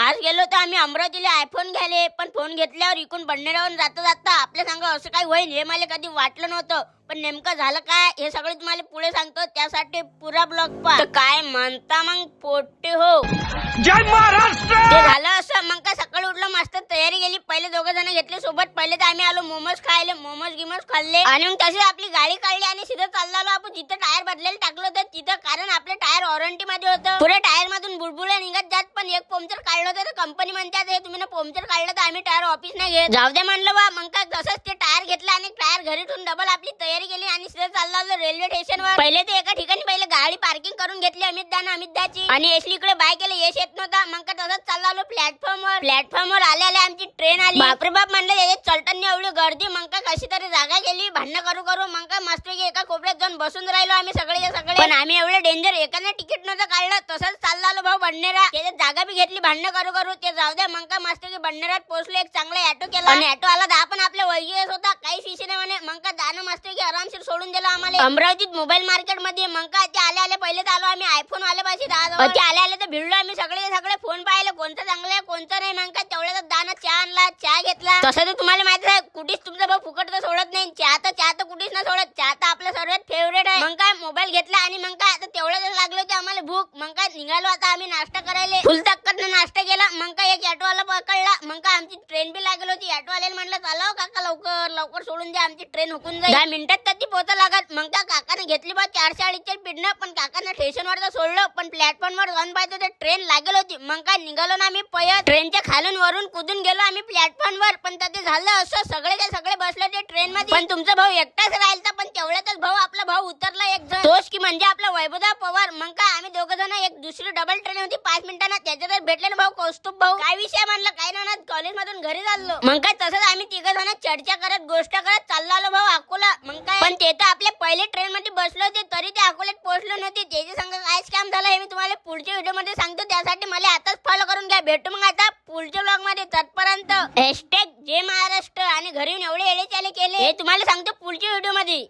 आज गेलो तर आम्ही अमरावतीला आयफोन घ्यायले, पण फोन घेतल्यावर इकून बंडण्यावरून जाता जाता आपल्या सांग असं काही होईल हे मला कधी वाटलं नव्हतं. पण नेमकं झालं काय हे सगळं तुम्हाला पुढे सांगतो, त्यासाठी पुरा ब्लॉग पहा. काय म्हणता मग पोट्टे हो, जय महाराष्ट्र. ते झालं असं. मग काय सकाळी उठलं, मस्त तयारी केली. पहिले दोघं जण घेतले सोबत. पहिले तर आम्ही आलो मोमोज खायले, मोमोज खाल्ले आणि मग तशी आपली गाडी काढली आणि सीधं चाललो आलो आपण जिथं टायर बदलायला टाकलं होतं तिथं. कारण आपलं टायर वॉरंटी मध्ये होतं. पुढे टायर मधून बुडबुडे निघत जात, पण एक पंक्चर काढलं होतं तर कंपनी म्हणतात हे तुम्ही ना पंक्चर काढलं तर आम्ही टायर ऑफिस नाही घेत. जाऊ दे म्हणलं बा. मग काय तसंच ते टायर घेतलं आणि टायर घरी ठेवून डबल आपली तयारी केली आणि सीधं चाललो आलो रेल्वे स्टेशनवर. पहिले ते एका ठिकाणी पहिले गाडी पार्किंग करून घेतली अमितदाची आणि यशली इकडे बाय केलं. यश येत नव्हता. मग काय तसंच चाललो आलो प्लॅटफॉर्मवर आले आमची ट्रेन आली. बापरे बाप म्हणलं याच्यात चलताना एवढी गर्दी. मग काय कशी तरी जागा गेली भांडणं करू मग काय मस्तपैकी एका कोपऱ्यात जाऊन बसून राहिलो आम्ही सगळे. पण आम्ही एवढे डेंजर एकाने तिकीट नव्हतं काढलं. तसंच चाललो आलो भाऊ बंडनेरा. त्याच्यात जागा बी घेतली भांडणं करू ते जाऊ द्या. मग काय मस्तपैकी बंडनेरात पोहोचलो. एक चांगला ऑटो केला आणि ऑटो आला दहा पण आपल्या वैगेस होता काही विषय नाही म्हणे. मग काय दानं मस्तपैकी आरामशीर सोडून दिलं आम्हाला अमरावतीत मोबाईल मार्केट मध्ये. मग काय ते आले पहिले तर आलो आम्ही आयफोन वाले पाशी दहा. ते आले तर भिडलो आम्ही सगळे फोन पाहिले कोणतं चांगलं आहे कोणतं नाही. मग काय तेवढ्याच दाना चहा आणला, चहा घेतला. तसं तर तुम्हाला माहिती आहे कुठेच तुमचा भाऊ फुकट तर सोडत नाही. चहा तर कुठेच ना सोडत. चहा तर आपलं सर्वात फेवरेट आहे. मग काय मोबाईल घेतला आणि मग काय आता तेवढ्याच लागलं होते आम्हाला भूक. मग काय निघालो आता आम्ही नाश्ता करायला. फुल ताकदनं नाश्ता केला. मग काय एक ऑटोवाला पकडला. मग काय आमची ट्रेन बी लागली होती. ऑटोवाल्याला म्हटलं चालव काका लवकर सोडून द्या आमची ट्रेन हुकून जाईल. 10 मिनिटात तर ती पोहोचा लागत. मग काय काकाने घेतली बा 440 पिढणं. पण काकाने स्टेशनवर तर सोडलं पण प्लॅटफॉर्मवर जाऊन पाहिजे तर ट्रेन लागेल होती. मग काय निघालो ना आम्ही पयत. ट्रेनच्या खालून वरून कूदून गेलो आम्ही प्लॅटफॉर्मवर. पण ते झालं असं सगळे बसले ते ट्रेन मध्ये. पण तुमचा भाऊ एकटाच राहिलता. पण तेवढ्यातच आपला भाऊ उतरला एक जण तोच की म्हणजे आपला वैभवदा पवार. मग काय आम्ही दोघं जण एक दुसरी डबल ट्रेन होती 5 मिनिटांना त्याच्यात भेटले ना भाऊ कौस्तुभ भाऊ. काय विषय म्हणलं काय ना कॉलेज मधून घरी चाललो. मग काय तसंच आम्ही तिघं जण चर्चा करत गोष्ट करत चाललो आलो भाऊ अकोला. मग काय पण ते तर आपल्या पहिले ट्रेन मध्ये बसले होते तरी ते अकोल्यात पोहोचलो नव्हते. त्याच्या संग काय स्कॅम झाला हे मी तुम्हाला पुढच्या व्हिडिओ मध्ये सांगतो. त्यासाठी मला आताच फॉलो करून घ्या. भेटू मग आता पुढच्या ब्लॉग मध्ये. तत्पर्यंत #जय महाराष्ट्र आणि घरी येऊन एवढे येडे चाले केले हे तुम्हाला सांगतो पुढच्या व्हिडिओ मध्ये.